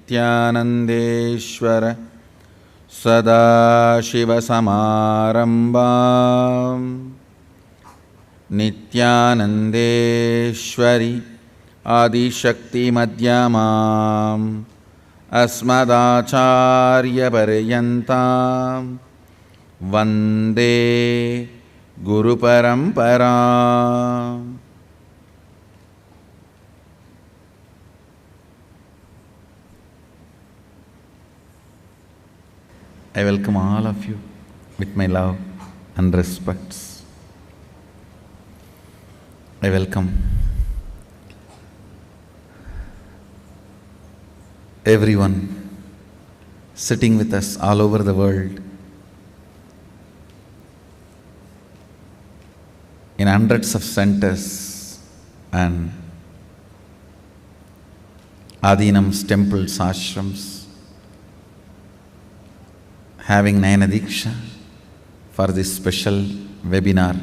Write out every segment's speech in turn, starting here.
नित्यानन्देश्वर सदाशिवसमारम्भां नित्यानन्देश्वरि आदिशक्तिमध्यमाम् अस्मदाचार्यपर्यन्तां वन्दे गुरुपरम्पराम्. I welcome all of you with my love and respects. I welcome everyone sitting with us all over the world in hundreds of centers and Adinams, temples, ashrams, having Nayana Diksha for this special webinar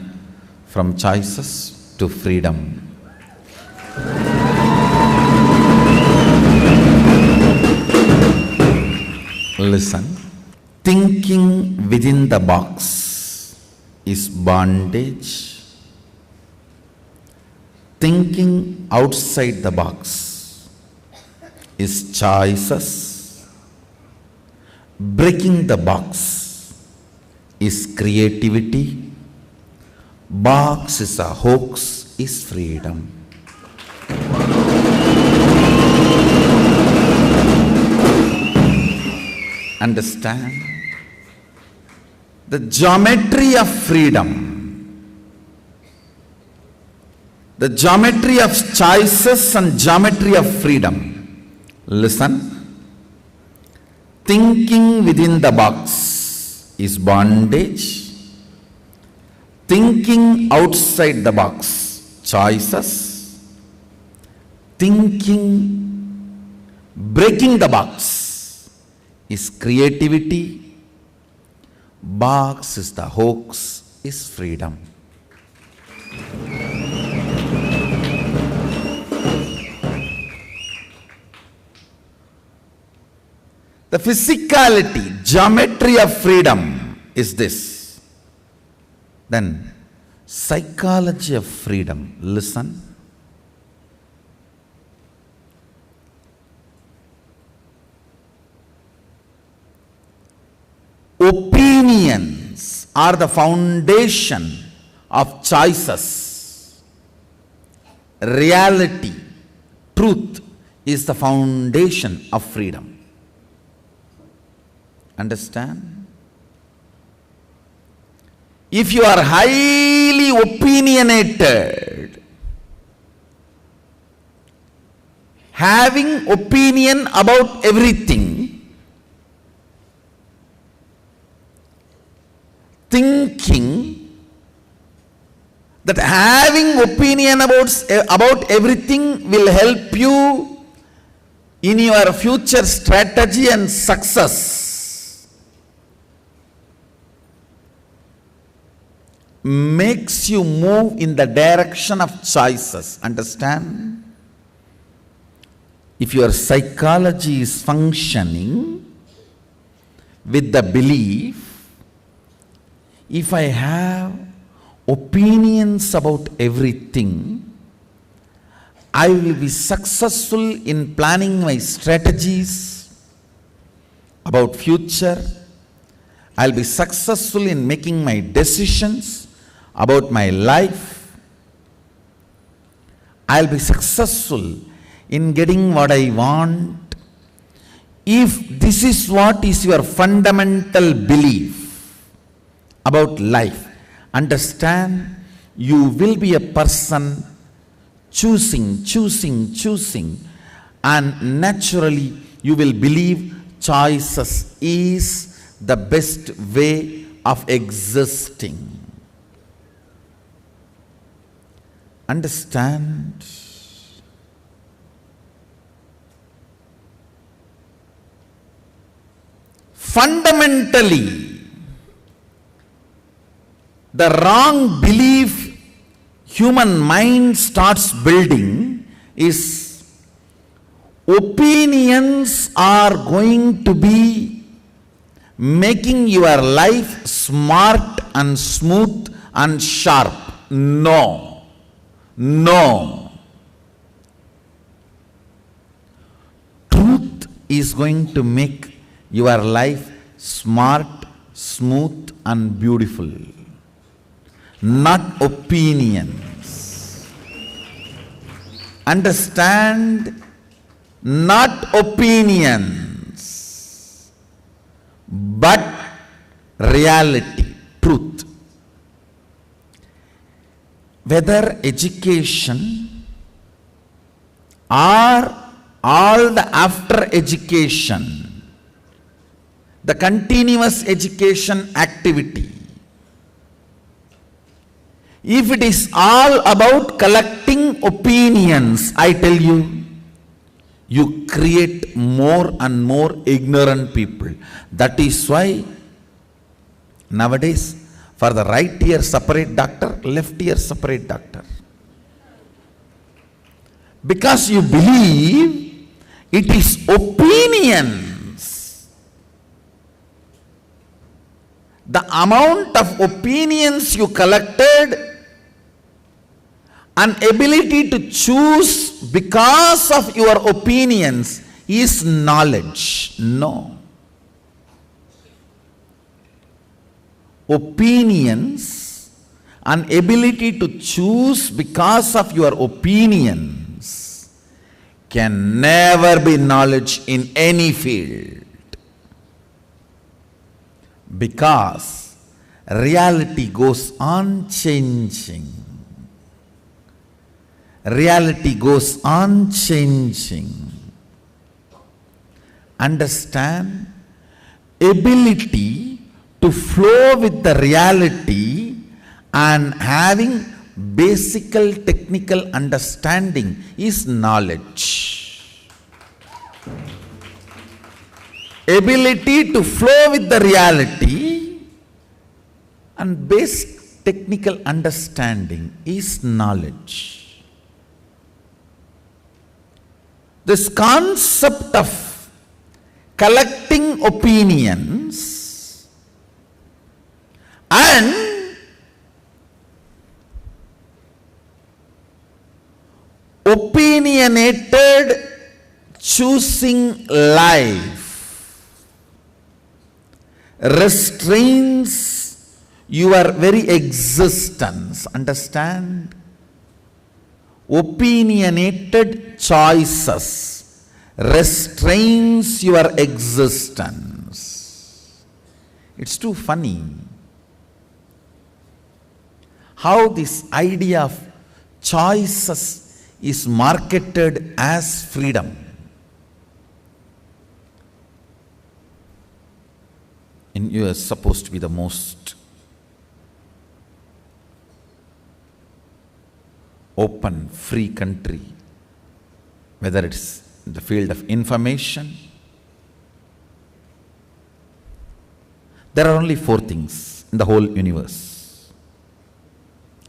from choices to freedom. Listen, thinking within the box is bondage. Thinking outside the box is choices. Breaking the box is creativity. Box is a hoax, is freedom. Understand? The geometry of freedom, the geometry of choices and geometry of freedom. Listen. Thinking within the box is bondage. Thinking outside the box, choices. Breaking the box is creativity. Box is the hoax, is freedom. The physicality, geometry of freedom is this. Then, psychology of freedom. Listen. Opinions are the foundation of choices. Reality, truth is the foundation of freedom. Understand? If you are highly opinionated, having opinion about everything, thinking that having opinion about everything will help you in your future strategy and success, makes you move in the direction of choices. Understand? If your psychology is functioning with the belief, if I have opinions about everything, I will be successful in planning my strategies about future. I'll be successful in making my decisions about my life. I'll be successful in getting what I want. If this is what is your fundamental belief about life, understand, you will be a person choosing, and naturally you will believe choices is the best way of existing. Understand? Fundamentally, the wrong belief human mind starts building is opinions are going to be making your life smart and smooth and sharp. No. No. Truth is going to make your life smart, smooth and beautiful. Not opinions. Understand? Not opinions, but reality, truth. Whether education or all the after education, the continuous education activity, if it is all about collecting opinions, I tell you, you create more and more ignorant people. That is why nowadays for the right ear separate doctor, left ear separate doctor. Because you believe it is opinions. The amount of opinions you collected and ability to choose because of your opinions is knowledge. No. Opinions and ability to choose because of your opinions can never be knowledge in any field. Because reality goes on changing. Reality goes on changing. Understand? Ability to flow with the reality and having basic technical understanding is knowledge. Ability to flow with the reality and basic technical understanding is knowledge. This concept of collecting opinions and opinionated choosing life restrains your very existence. Understand? Opinionated choices restrains your existence. It's too funny how this idea of choices is marketed as freedom. In US, supposed to be the most open, free country, whether it's in the field of information. There are only 4 things in the whole universe: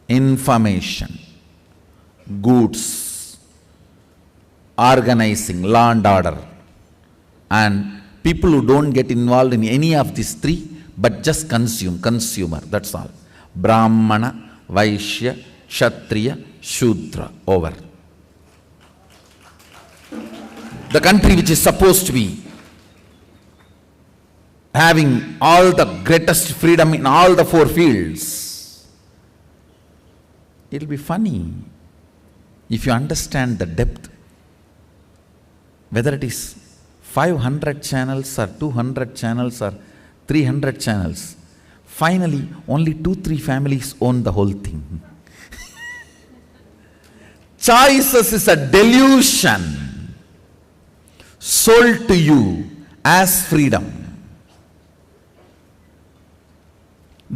information, goods, organizing, law and order, and people who don't get involved in any of these 3 but just consumer, that's all. Brahmana, Vaishya, Kshatriya, Shudra, over. The country which is supposed to be having all the greatest freedom in all the 4 fields. It will be funny if you understand the depth, whether it is 500 channels or 200 channels or 300 channels. Finally, only 2-3 families own the whole thing. Choices is a delusion sold to you as freedom.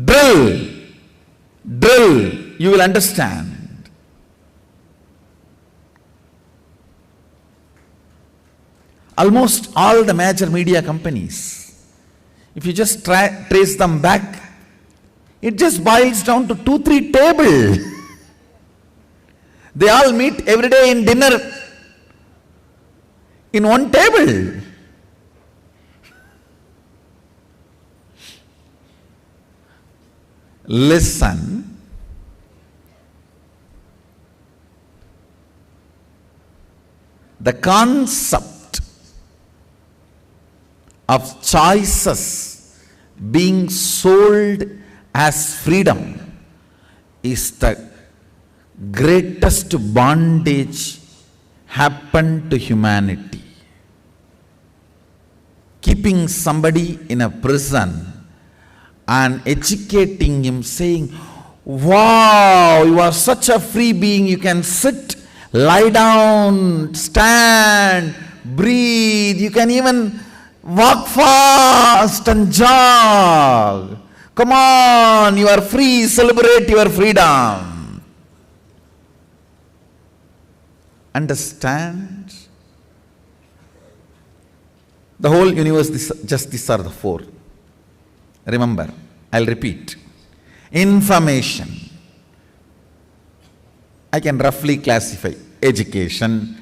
Drill, you will understand. Almost all the major media companies, if you just trace them back, it just boils down to 2-3 tables. They all meet every day in dinner. in one table. Listen. The concept of choices being sold as freedom is the greatest bondage happened to humanity. Keeping somebody in a prison and educating him, saying, wow, you are such a free being, you can sit, lie down, stand, breathe, you can even walk fast and jog. Come on, you are free, celebrate your freedom. Understand? The whole universe, these are the four. Remember, I'll repeat. Information. I can roughly classify education,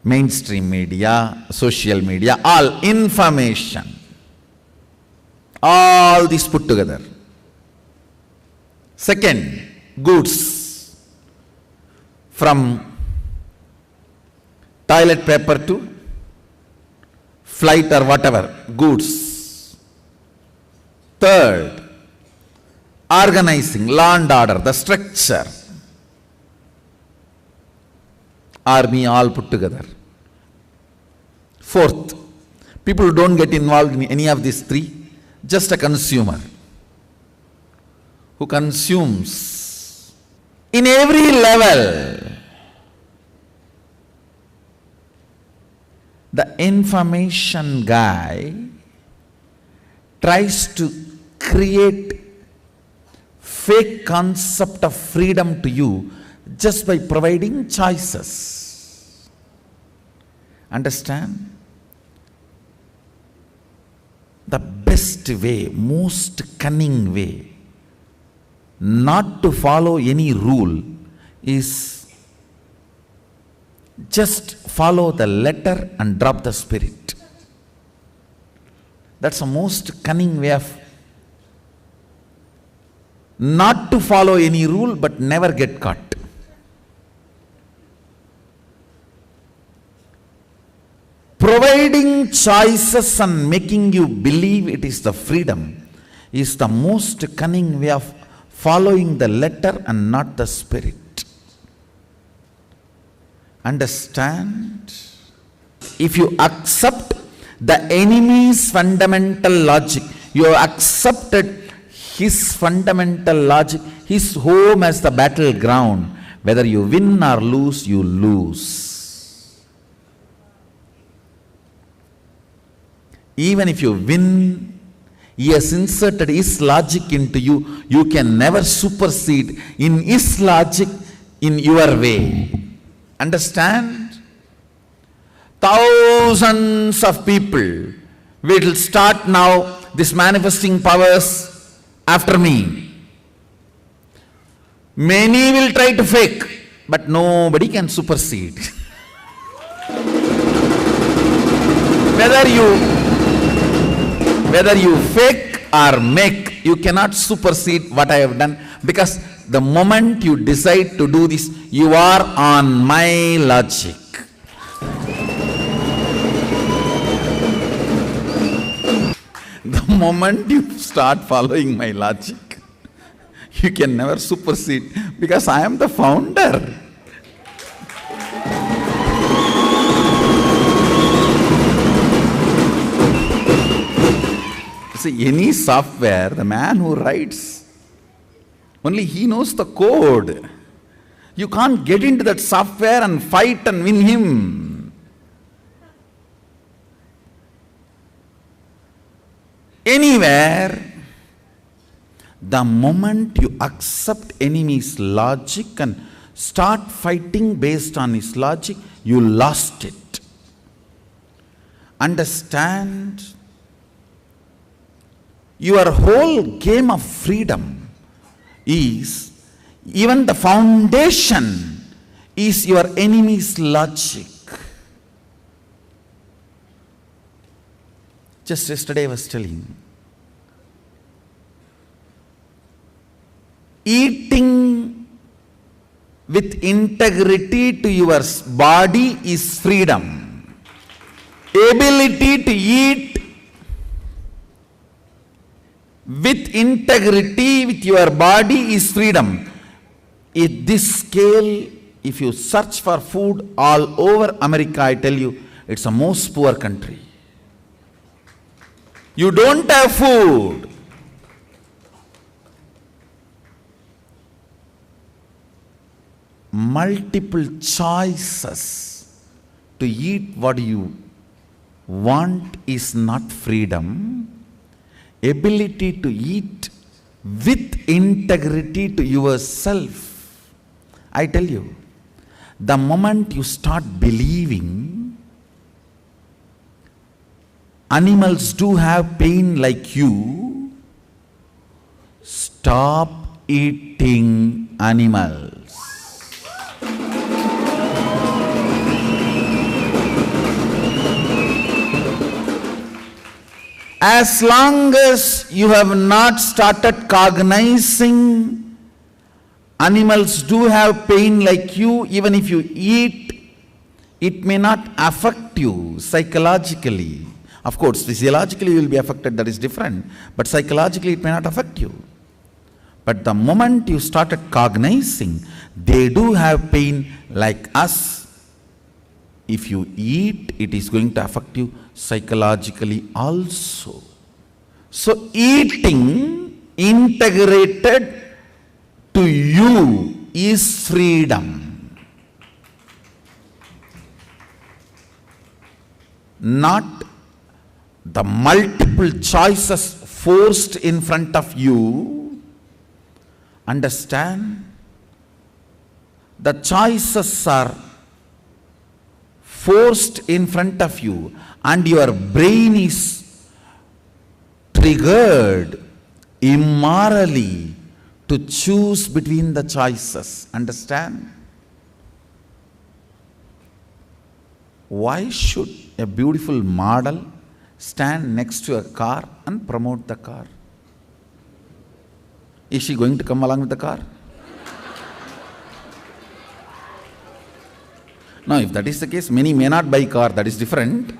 mainstream media, social media, all information. All these put together. Second, goods. From toilet paper to flight or whatever, goods. Third, organizing, law and order, the structure. Army, all put together. Fourth, people who don't get involved in any of these three, just a consumer who consumes. In every level, the information guy tries to create fake concept of freedom to you just by providing choices. Understand? The best way, most cunning way not to follow any rule is just follow the letter and drop the spirit. That's the most cunning way of not to follow any rule but never get caught. Providing choices and making you believe it is the freedom is the most cunning way of following the letter and not the spirit. Understand? If you accept the enemy's fundamental logic, you have accepted his fundamental logic, his home as the battleground. Whether you win or lose, you lose. Even if you win, he has inserted his logic into you. You can never supersede in his logic in your way. Understand? Thousands of people will start now this manifesting powers after me. Many will try to fake, but nobody can supersede. Whether you fake or make, you cannot supersede what I have done, because the moment you decide to do this, you are on my logic. The moment you start following my logic, you can never supersede, because I am the founder. See, any software, the man who writes, only he knows the code. You can't get into that software and fight and win him. Anywhere, the moment you accept enemy's logic and start fighting based on his logic, you lost it. Understand? Your whole game of freedom is, even the foundation is your enemy's logic. Just yesterday I was telling, eating with integrity to your body is freedom. Ability to eat with integrity with your body is freedom. At this scale, if you search for food all over America, I tell you, it's the most poor country. You don't have food. Multiple choices to eat what you want is not freedom. Ability to eat with integrity to yourself. I tell you, the moment you start believing animals do have pain like you, stop eating animals. As long as you have not started cognizing animals do have pain like you, even if you eat, it may not affect you psychologically. Of course, physiologically you will be affected, that is different, but psychologically it may not affect you. But the moment you started cognizing they do have pain like us, if you eat, it is going to affect you psychologically also. So eating integrated to you is freedom. Not the multiple choices forced in front of you. Understand? The choices are forced in front of you and your brain is triggered immorally to choose between the choices. Understand? Why should a beautiful model stand next to a car and promote the car? Is she going to come along with the car? No, if that is the case, many may not buy car, that is different.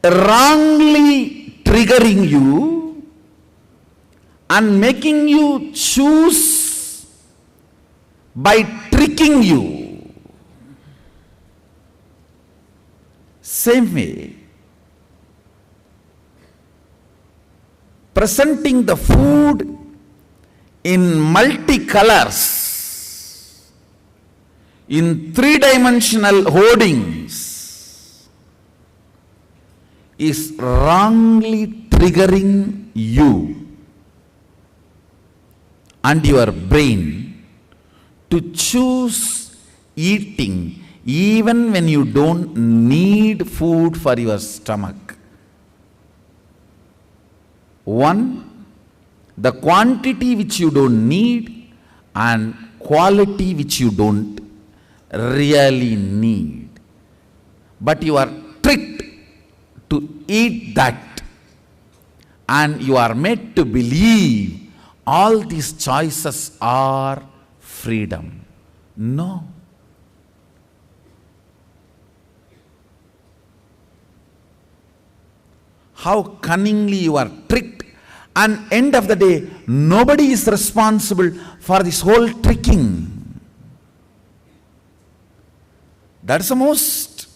Wrongly triggering you and making you choose by tricking you. Same way, presenting the food in multicolors, in three-dimensional hoardings, is wrongly triggering you and your brain to choose eating even when you don't need food for your stomach. One, the quantity which you don't need, and quality which you don't really need. But you are tricked to eat that, and you are made to believe all these choices are freedom. No. How cunningly you are tricked, and end of the day, nobody is responsible for this whole tricking. That's the most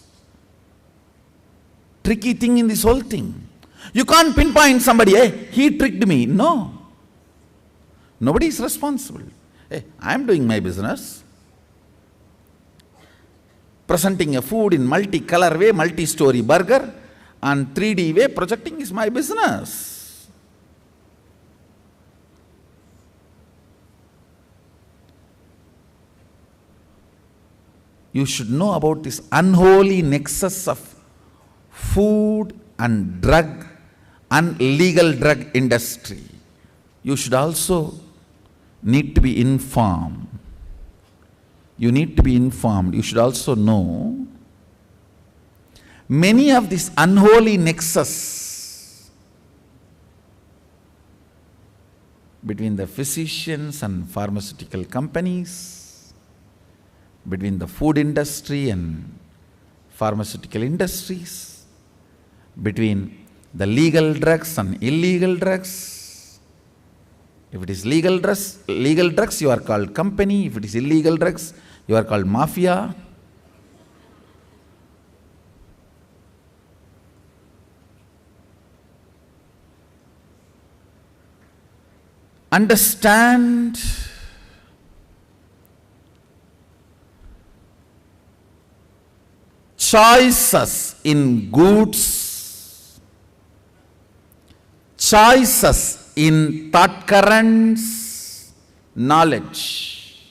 tricky thing in this whole thing. You can't pinpoint somebody, hey, he tricked me. No. Nobody is responsible. Hey, I am doing my business. Presenting a food in multi-color way, multi-story burger, and 3D way, projecting is my business. You should know about this unholy nexus of food and drug and legal drug industry. You should also need to be informed. You need to be informed. You should also know many of these unholy nexus between the physicians and pharmaceutical companies, between the food industry and pharmaceutical industries, between the legal drugs and illegal drugs. If it is legal drugs, you are called company. If it is illegal drugs, you are called mafia. Understand choices in goods, choices in thought currents, knowledge,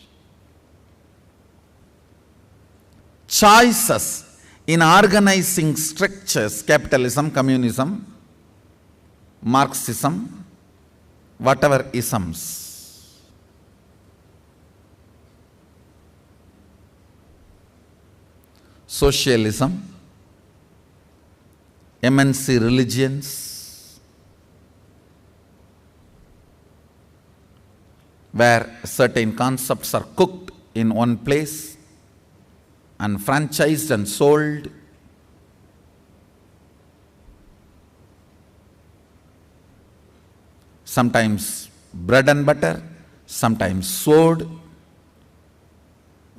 choices in organizing structures, capitalism, communism, Marxism, whatever isms. Socialism, MNC religions, where certain concepts are cooked in one place and franchised and sold. Sometimes bread and butter, sometimes sword.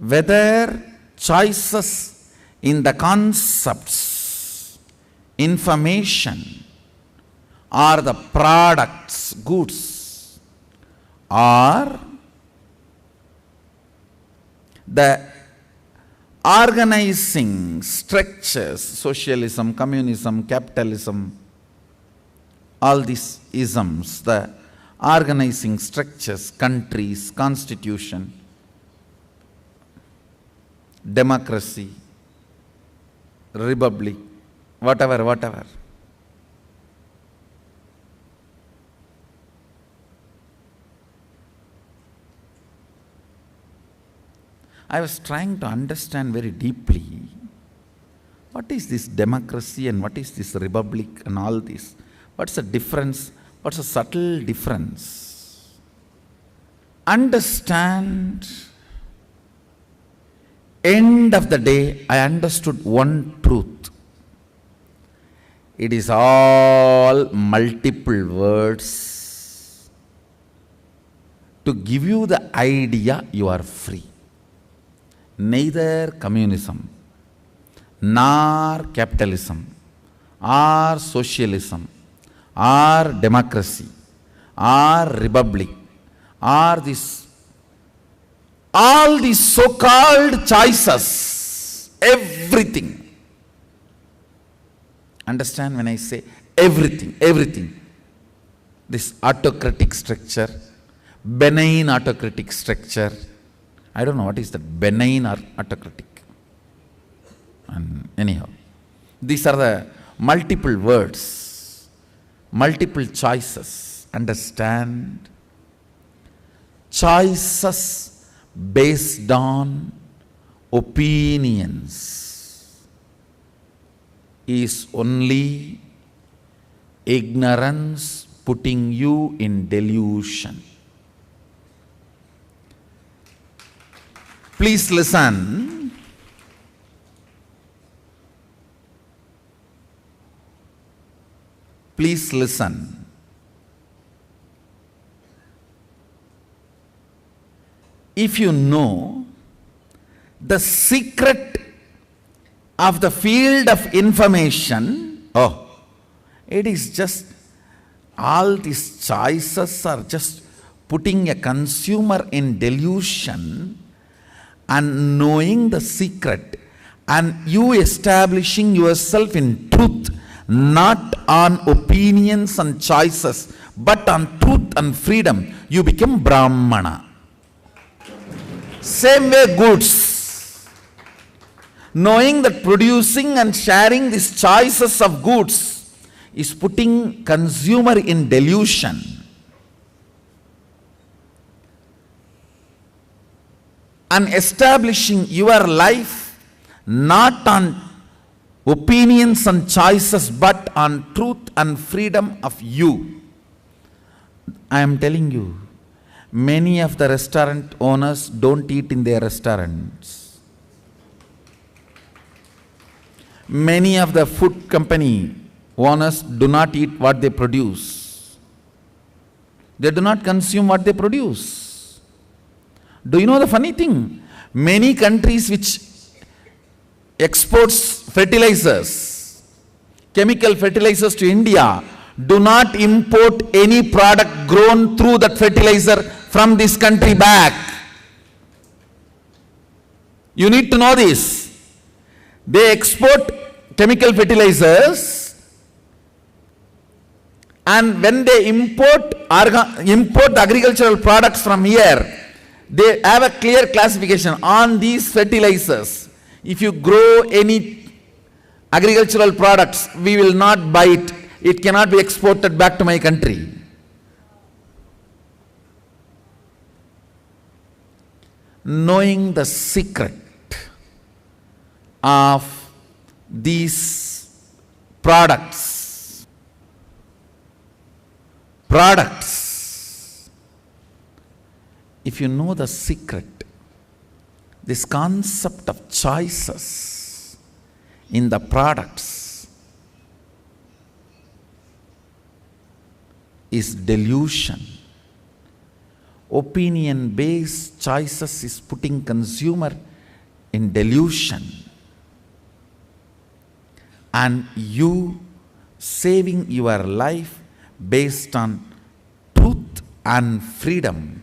Whether choices in the concepts, information, or the products, goods, or the organizing structures, socialism, communism, capitalism, all these isms, the organizing structures, countries, constitution, democracy, republic, whatever. I was trying to understand very deeply what is this democracy and what is this republic and all this. What's the difference? What's the subtle difference? Understand. End of the day, I understood one truth. It is all multiple words to give you the idea you are free. Neither communism, nor capitalism, or socialism, or democracy, or republic, or all these so-called choices, everything. Understand when I say everything. This autocratic structure, benign autocratic structure. I don't know what is that benign or autocratic. And anyhow, these are the multiple words, multiple choices. Understand? Choices based on opinions is only ignorance putting you in delusion. Please listen. Please listen. If you know the secret of the field of information, it is just all these choices are just putting a consumer in delusion and knowing the secret and you establishing yourself in truth, not on opinions and choices, but on truth and freedom, you become Brahmana. Same way goods. Knowing that producing and sharing these choices of goods is putting consumer in delusion. and establishing your life not on opinions and choices but on truth and freedom of you. I am telling you, many of the restaurant owners don't eat in their restaurants. Many of the food company owners do not eat what they produce. They do not consume what they produce. Do you know the funny thing? Many countries which exports fertilizers, chemical fertilizers to India, do not import any product grown through that fertilizer from this country back. You need to know this. They export chemical fertilizers, and when they import the agricultural products from here, they have a clear classification on these fertilizers. If you grow any agricultural products, we will not buy it. It cannot be exported back to my country. Knowing the secret of these products, if you know the secret, this concept of choices in the products is delusion. Opinion-based choices is putting consumer in delusion. And you saving your life based on truth and freedom,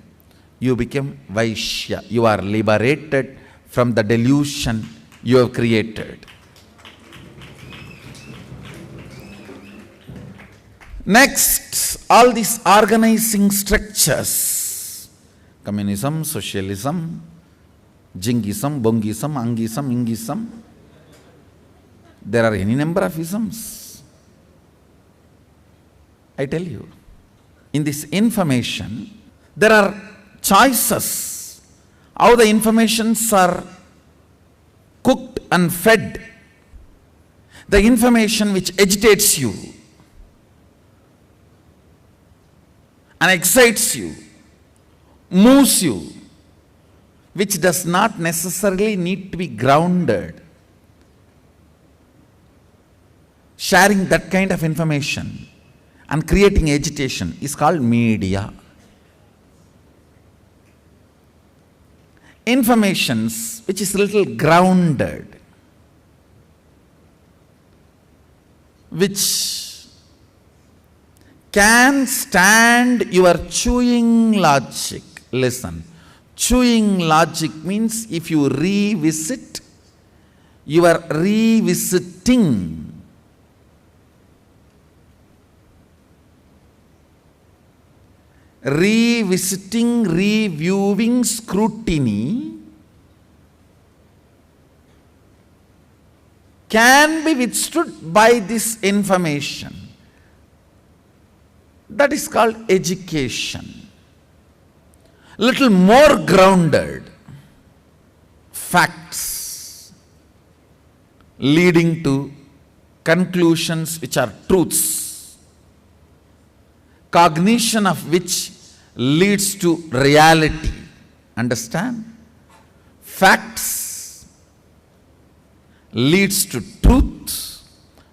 you become Vaishya. You are liberated from the delusion you have created. Next, all these organizing structures, communism, socialism, Jingism, Bongism, Angism, Ingism, there are any number of isms. I tell you, in this information, there are choices, how the informations are cooked and fed. The information which agitates you and excites you, moves you, which does not necessarily need to be grounded. Sharing that kind of information and creating agitation is called media. Informations which is little grounded, which can stand your chewing logic. Listen, chewing logic means if you revisit, you are revisiting. Revisiting, reviewing, scrutiny can be withstood by this information. That is called education. Little more grounded facts leading to conclusions which are truths, cognition of which leads to reality. Understand? Facts leads to truth,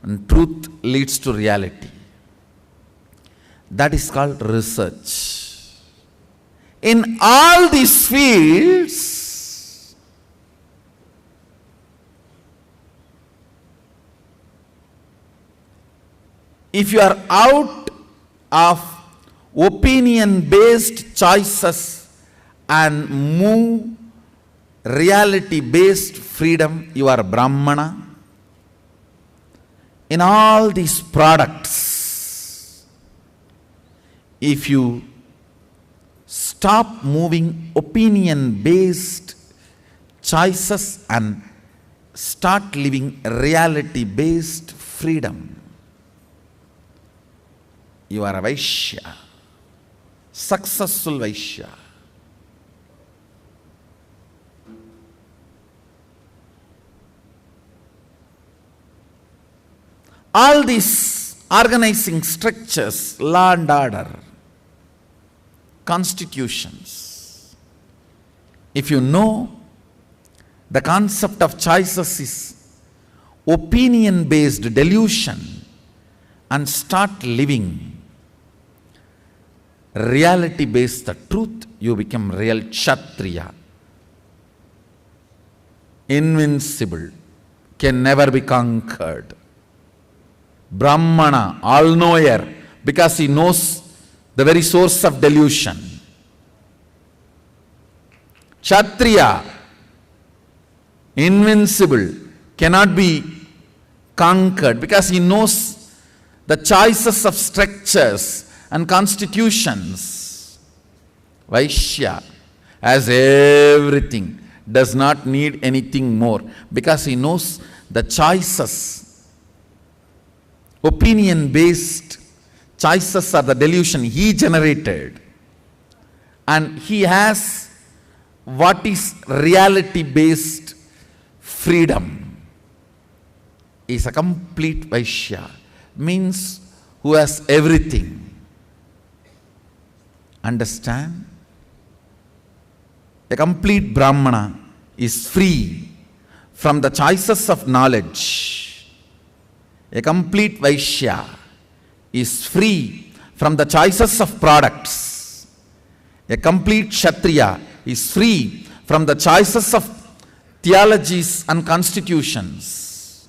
and truth leads to reality. That is called research. In all these fields, if you are out of opinion-based choices and move reality-based freedom, you are Brahmana. In all these products, if you stop moving opinion-based choices and start living reality-based freedom, you are a Vaishya, successful Vaishya. All these organizing structures, law and order, constitutions. If you know the concept of choices is opinion-based delusion and start living reality-based the truth, you become real Kshatriya. Invincible, can never be conquered. Brahmana, all-knower, because he knows the very source of delusion. Kshatriya, invincible, cannot be conquered because he knows the choices of structures and constitutions. Vaishya has everything, does not need anything more because he knows the choices. Opinion-based choices are the delusion he generated, and he has what is reality-based freedom. He is a complete Vaishya, means who has everything. Understand? A complete Brahmana is free from the choices of knowledge. A complete Vaishya is free from the choices of products. A complete Kshatriya is free from the choices of theologies and constitutions.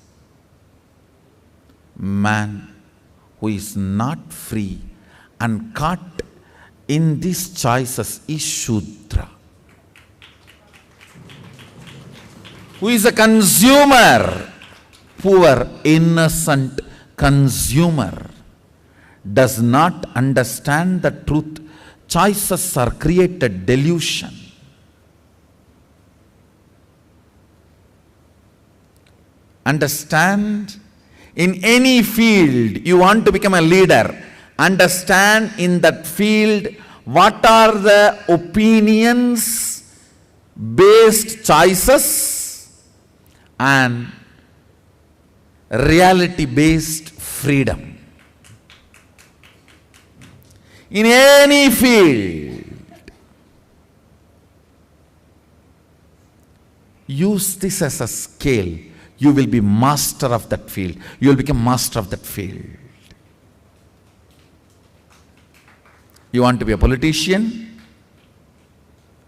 Man who is not free and caught in these choices is Shudra, who is a consumer, poor, innocent consumer, does not understand the truth. Choices are created delusion. Understand, in any field you want to become a leader, understand in that field what are the opinions based choices and reality based freedom. In any field, use this as a scale. You will be master of that field. You will become master of that field. You want to be a politician?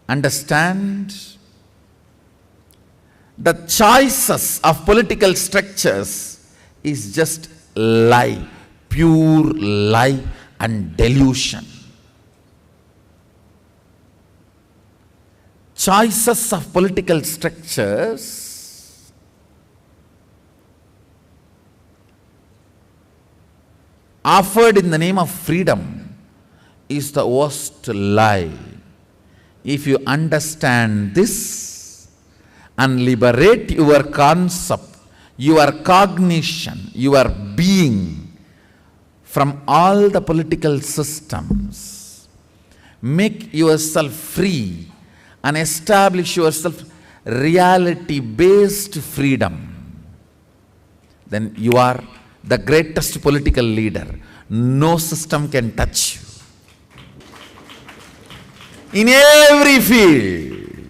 Understand the choices of political structures is just lie, pure lie and delusion. Choices of political structures offered in the name of freedom is the worst lie. If you understand this and liberate your concept, your cognition, your being from all the political systems, make yourself free and establish yourself reality-based freedom, then you are the greatest political leader. No system can touch you. In every field,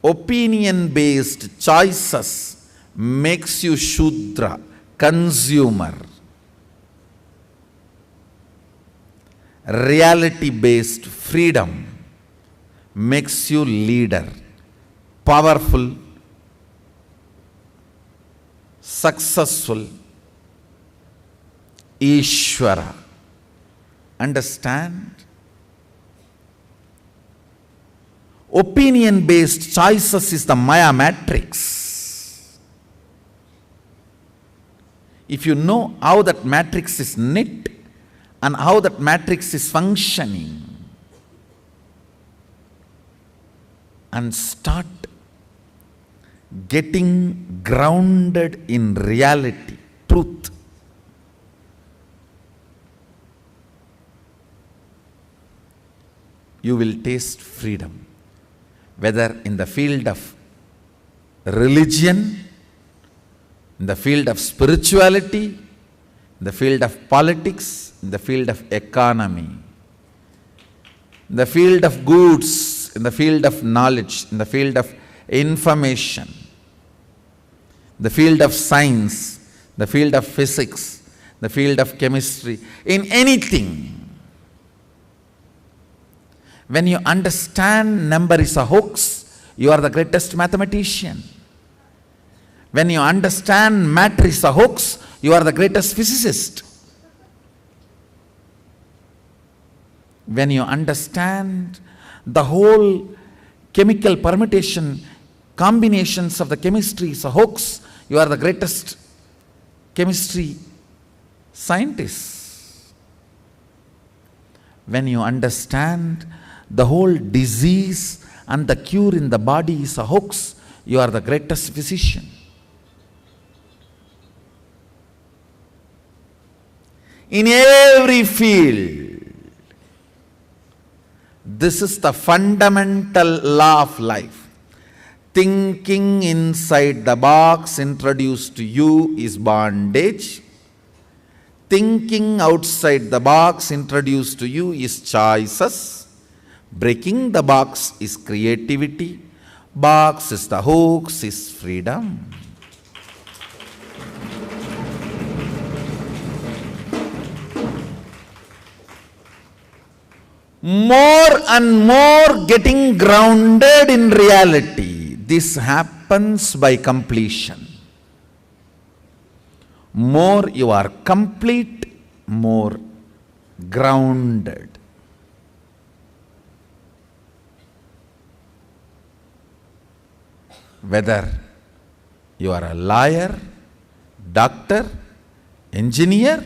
opinion-based choices makes you Shudra, consumer. Reality-based freedom makes you leader, powerful, successful, Ishvara. Understand? Opinion-based choices is the Maya matrix. If you know how that matrix is knit and how that matrix is functioning, and start getting grounded in reality, truth, you will taste freedom. Whether in the field of religion, in the field of spirituality, in the field of politics, in the field of economy, in the field of goods, in the field of knowledge, in the field of information, the field of science, the field of physics, the field of chemistry, in anything. When you understand number is a hoax, you are the greatest mathematician. When you understand matter is a hoax, you are the greatest physicist. When you understand the whole chemical permutation, combinations of the chemistry is a hoax, you are the greatest chemistry scientist. When you understand the whole disease and the cure in the body is a hoax, you are the greatest physician. In every field, this is the fundamental law of life. Thinking inside the box introduced to you is bondage. Thinking outside the box introduced to you is choices. Breaking the box is creativity. Box is the hoax, is freedom. More and more getting grounded in reality. This happens by completion. More you are complete, more grounded. Whether you are a lawyer, doctor, engineer,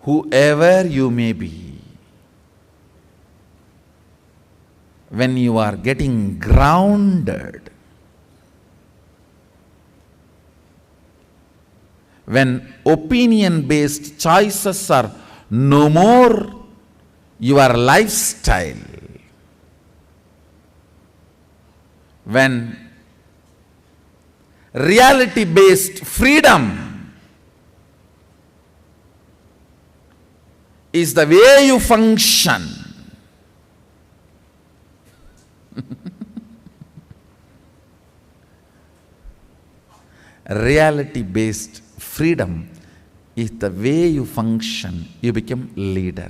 whoever you may be, when you are getting grounded, when opinion-based choices are no more your lifestyle, when reality-based freedom is the way you function, reality-based freedom is the way you function, you become leader.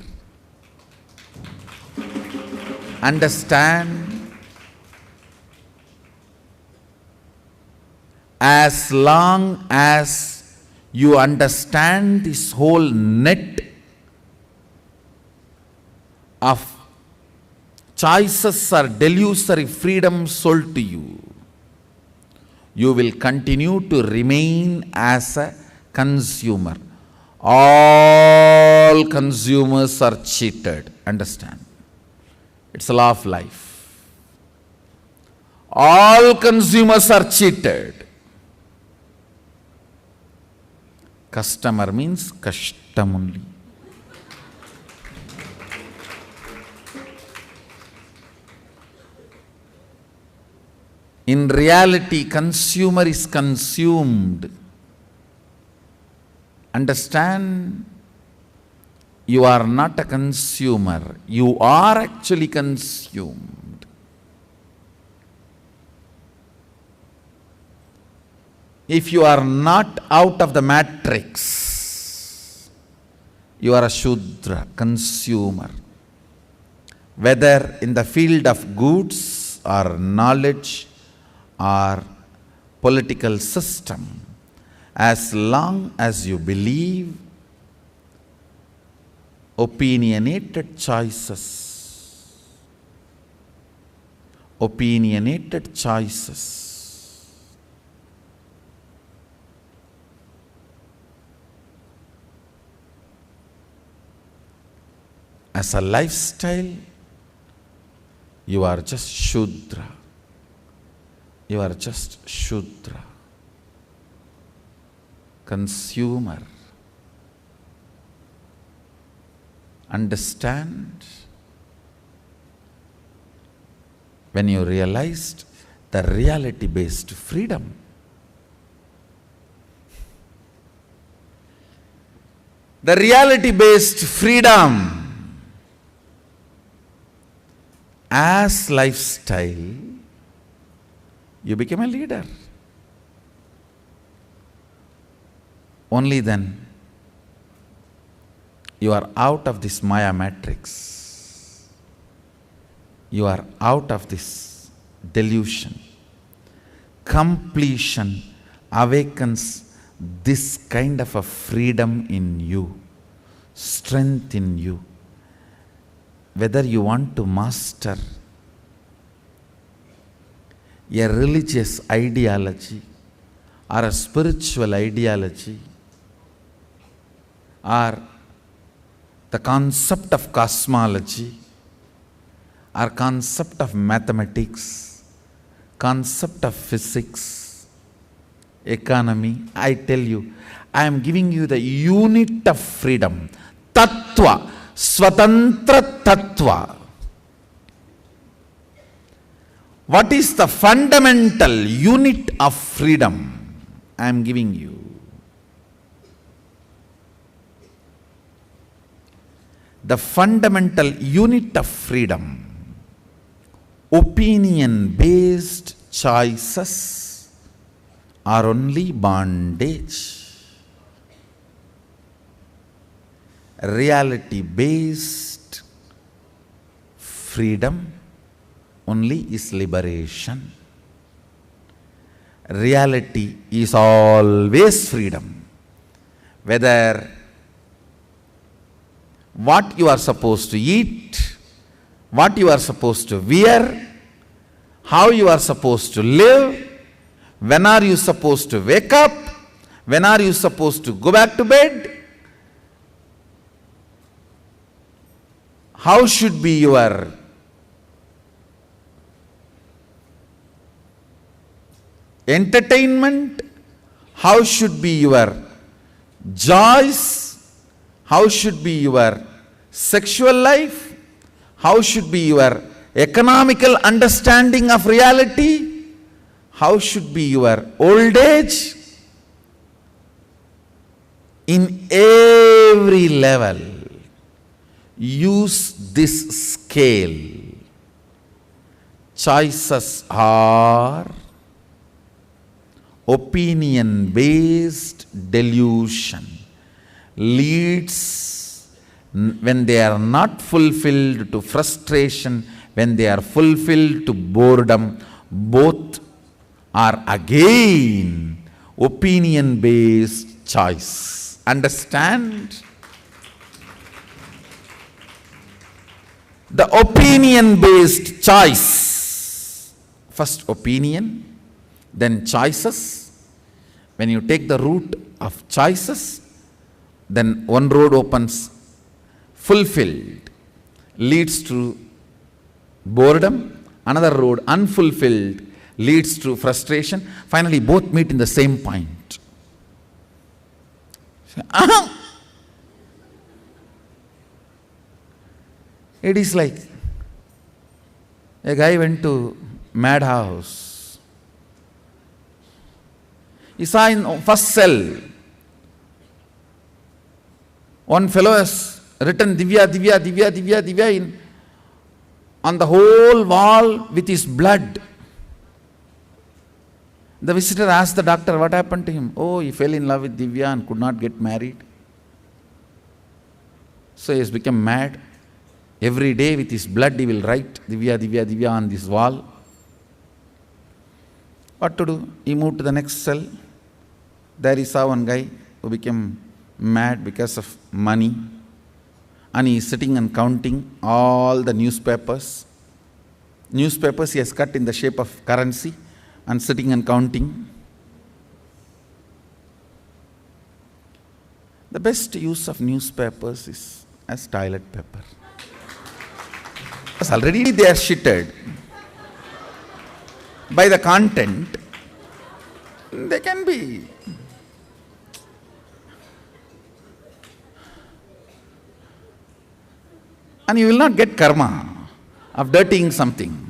Understand, as long as you understand this whole net of choices or delusory freedom sold to you, you will continue to remain as a consumer. All consumers are cheated. Understand? It's a law of life. All consumers are cheated. Customer means custom only. In reality, consumer is consumed. Understand? You are not a consumer. You are actually consumed. If you are not out of the matrix, you are a Shudra, consumer. Whether in the field of goods or knowledge or political system, as long as you believe opinionated choices, as a lifestyle, you are just Shudra. You are just Shudra, consumer. Understand? when you realized the reality-based freedom. The reality-based freedom as lifestyle, you became a leader. Only then you are out of this Maya matrix. You are out of this delusion. Completion awakens this kind of a freedom in you, strength in you. Whether you want to master a religious ideology or a spiritual ideology or the concept of cosmology or concept of mathematics, concept of physics, economy, I tell you, I am giving you the unit of freedom. Tattva, Swatantra Tattva. What is the fundamental unit of freedom I am giving you? The fundamental unit of freedom, opinion-based choices are only bondage. Reality-based freedom only is liberation. Reality is always freedom. Whether what you are supposed to eat, what you are supposed to wear, how you are supposed to live, when are you supposed to wake up, when are you supposed to go back to bed, how should be your entertainment, how should be your joys, how should be your sexual life, how should be your economical understanding of reality, how should be your old age. In every level, use this scale. Choices are opinion-based delusion. Leads, when they are not fulfilled, to frustration, when they are fulfilled, to boredom. Both are again opinion-based choice. Understand? The opinion-based choice. First opinion, then choices. When you take the route of choices, then one road opens, fulfilled, leads to boredom. Another road, unfulfilled, leads to frustration. Finally, both meet in the same point. It is like a guy went to madhouse. He saw in first cell, one fellow has written Divya, Divya, Divya, Divya, Divya on the whole wall with his blood. The visitor asked the doctor, what happened to him? Oh, he fell in love with Divya and could not get married. So he has become mad. Every day with his blood he will write Divya, Divya, Divya on this wall. What to do? He moved to the next cell. There he saw one guy who became mad because of money. And he is sitting and counting all the newspapers. Newspapers he has cut in the shape of currency and sitting and counting. The best use of newspapers is as toilet paper. Because already they are shitted by the content. They can be. And you will not get karma of dirtying something.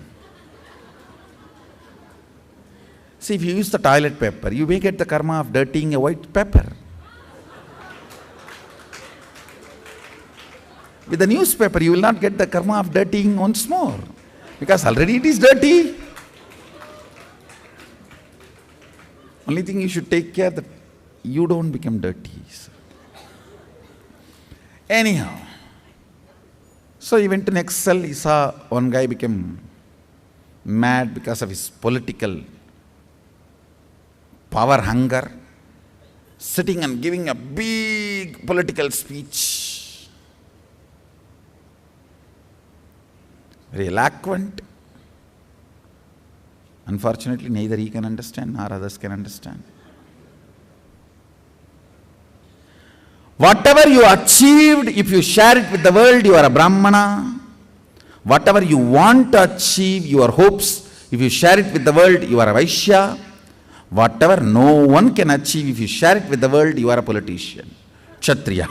See, if you use the toilet paper, you may get the karma of dirtying a white paper. With the newspaper, you will not get the karma of dirtying once more, because already it is dirty. Only thing you should take care that you don't become dirty. Anyhow, so he went to next cell. He saw one guy became mad because of his political power hunger, sitting and giving a big political speech, very eloquent. Unfortunately, neither he can understand nor others can understand. Whatever you achieved, if you share it with the world, you are a Brahmana. Whatever you want to achieve, your hopes, if you share it with the world, you are a Vaishya. Whatever no one can achieve, if you share it with the world, you are a politician, Kshatriya.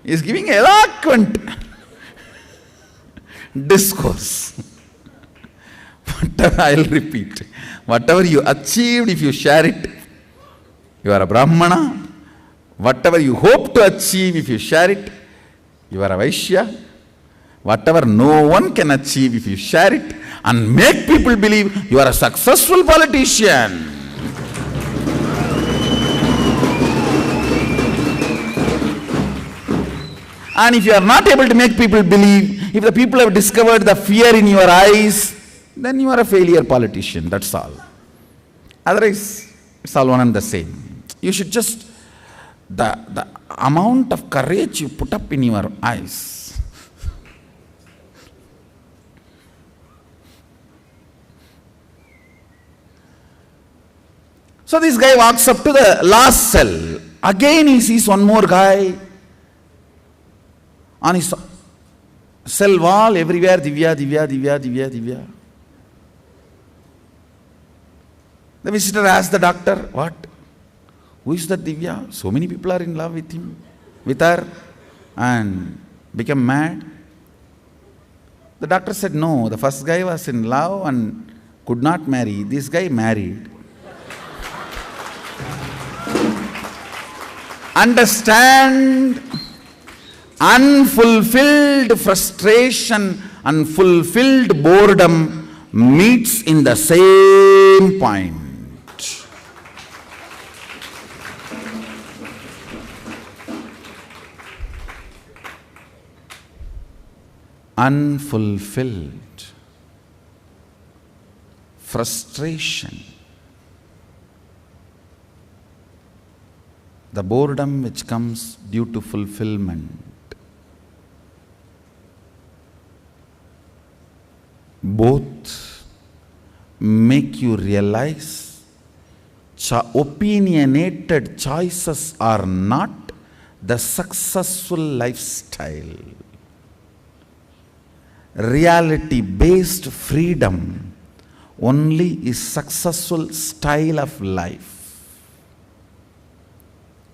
He is giving eloquent discourse. Whatever, I will repeat. Whatever you achieved, if you share it, you are a Brahmana. Whatever you hope to achieve, if you share it, you are a Vaishya. Whatever no one can achieve, if you share it and make people believe, you are a successful politician. And if you are not able to make people believe, if the people have discovered the fear in your eyes, then you are a failure politician, that's all. Otherwise, it's all one and the same. You should just, the amount of courage you put up in your eyes. So this guy walks up to the last cell. Again he sees one more guy. On his cell wall, everywhere, Divya, Divya, Divya, Divya, Divya. The visitor asked the doctor, what? Who is that Divya? So many people are in love with him, with her, and become mad. The doctor said, no, the first guy was in love and could not marry. This guy married. Understand, unfulfilled frustration and fulfilled boredom meets in the same point. Unfulfilled frustration, the boredom which comes due to fulfillment. Both make you realize opinionated choices are not the successful lifestyle. Reality-based freedom only is successful style of life.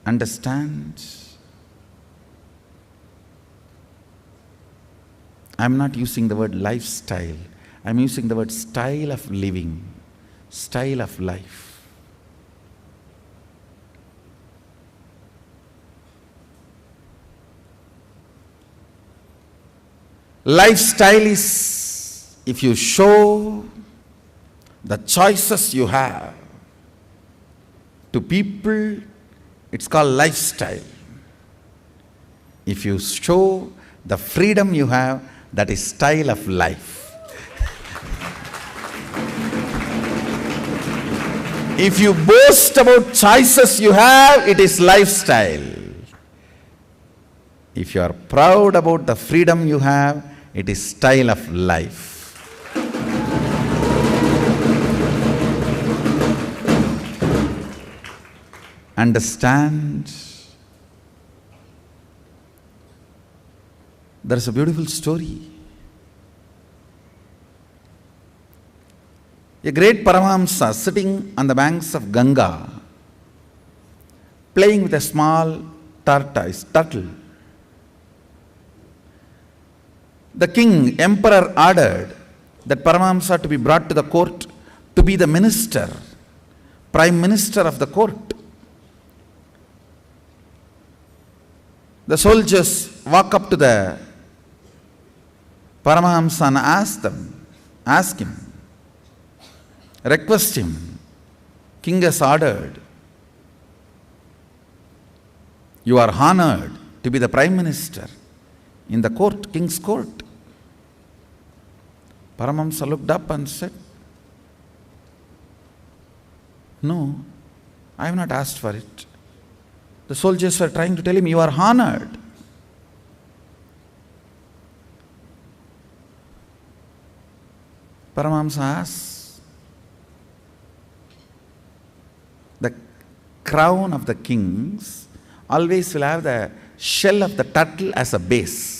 Understand? I am not using the word lifestyle. I am using the word style of living, style of life. Lifestyle is if you show the choices you have to people, it's called lifestyle. If you show the freedom you have, that is style of life. If you boast about choices you have, it is lifestyle. If you are proud about the freedom you have, it is style of life. Understand? There is a beautiful story. A great Paramahamsa sitting on the banks of Ganga, playing with a small turtle. The king, emperor ordered that Paramahamsa to be brought to the court to be the minister, prime minister of the court. The soldiers walk up to the Paramahamsa and ask him, request him. King has ordered. You are honored to be the prime minister in the court, king's court. Paramahamsa looked up and said, no, I have not asked for it. The soldiers were trying to tell him, you are honored. Paramahamsa asked, the crown of the kings always will have the shell of the turtle as a base.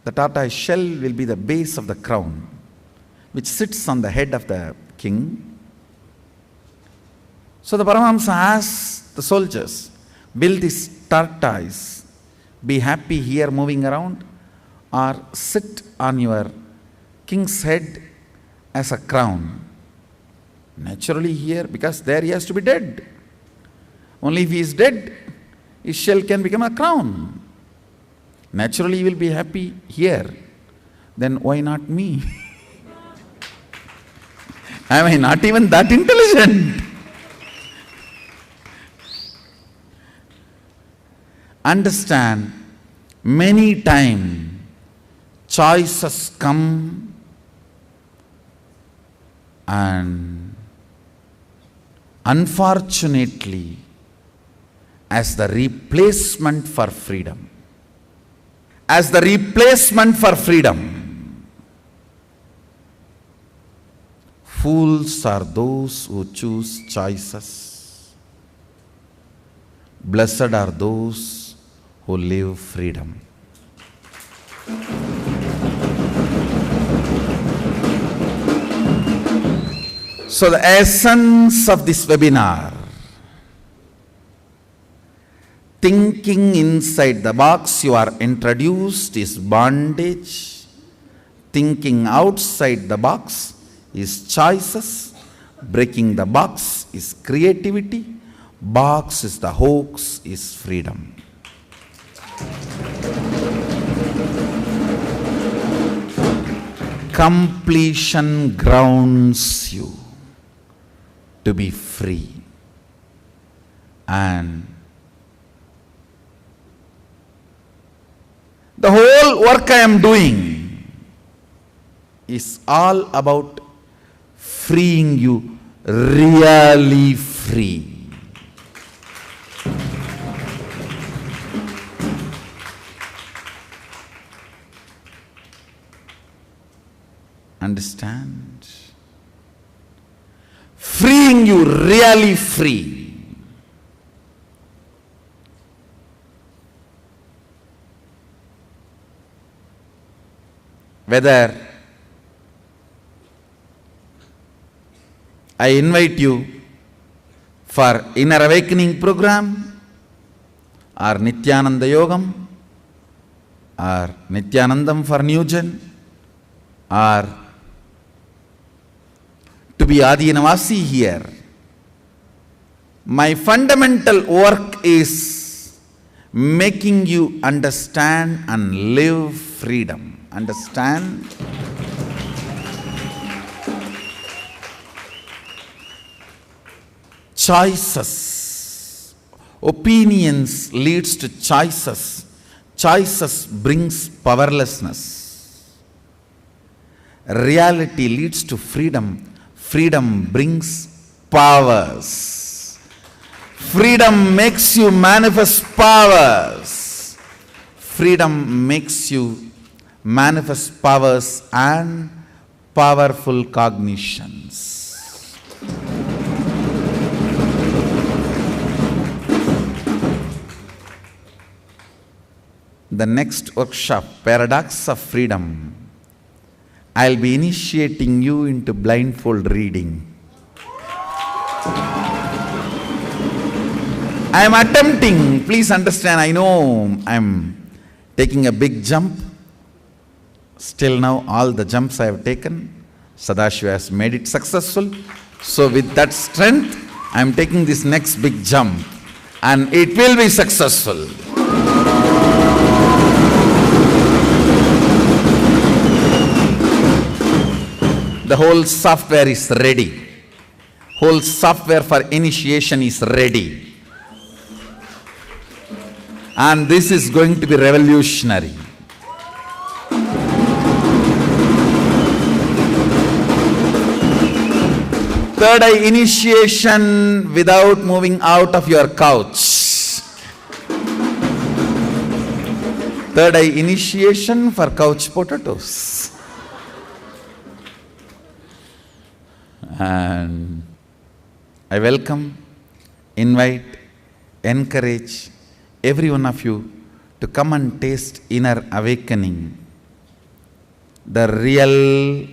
The tortoise shell will be the base of the crown, which sits on the head of the king. So the Paramahamsa asked the soldiers, will this tortoise be happy here moving around, or sit on your king's head as a crown? Naturally here, because there he has to be dead. Only if he is dead, his shell can become a crown. Naturally he will be happy here. Then why not me? Am I not even that intelligent? Understand, many times choices come and unfortunately as the replacement for freedom. As the replacement for freedom. Fools are those who choose choices. Blessed are those who live freedom. So the essence of this webinar, thinking inside the box you are introduced is bondage. Thinking outside the box is choices. Breaking the box is creativity. Box is the hoax, is freedom. Completion grounds you to be free. And the whole work I am doing is all about freeing you really free. Understand? Freeing you really free. Whether I invite you for Inner Awakening program, or Nityananda Yogam, or Nityanandam for New Gen, or to be Adinavasi here. My fundamental work is making you understand and live freedom. Understand? Choices. Opinions leads to choices. Choices brings powerlessness. Reality leads to freedom. Freedom brings powers. Freedom makes you manifest powers. Freedom makes you manifest powers and powerful cognitions. The next workshop, Paradox of Freedom, I'll be initiating you into blindfold reading. I am attempting, please understand, I know taking a big jump. Still now, all the jumps I have taken, Sadashiva has made it successful. So with that strength, I am taking this next big jump, and it will be successful. The whole software is ready. Whole software for initiation is ready. And this is going to be revolutionary. Third eye initiation without moving out of your couch. Third eye initiation for couch potatoes. And I welcome, invite, encourage every one of you to come and taste inner awakening, the real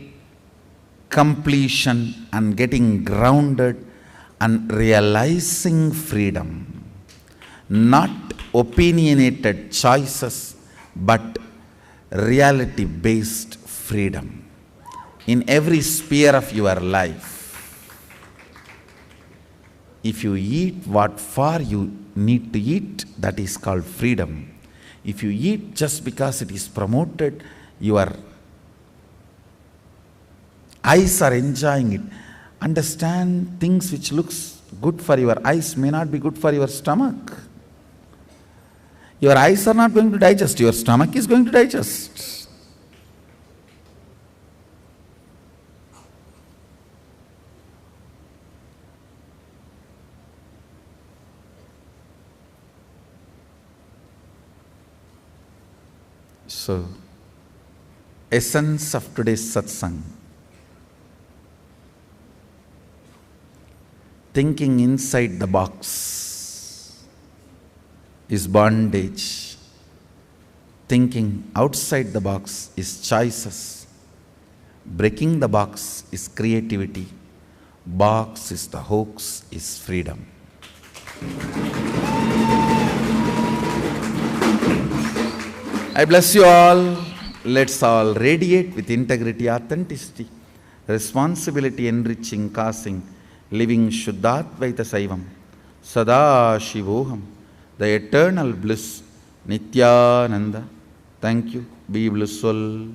completion and getting grounded and realizing freedom. Not opinionated choices, but reality-based freedom in every sphere of your life. If you eat what for you need to eat, that is called freedom. If you eat just because it is promoted, your eyes are enjoying it. Understand, things which looks good for your eyes may not be good for your stomach. Your eyes are not going to digest, your stomach is going to digest. So, essence of today's satsang. Thinking inside the box is bondage. Thinking outside the box is choices. Breaking the box is creativity. Box is the hoax, is freedom. I bless you all. Let's all radiate with integrity, authenticity, responsibility, enriching, causing, living Shuddhadvaita Saivam, Sada Shivoham, the eternal bliss, Nityananda. Thank you. Be blissful.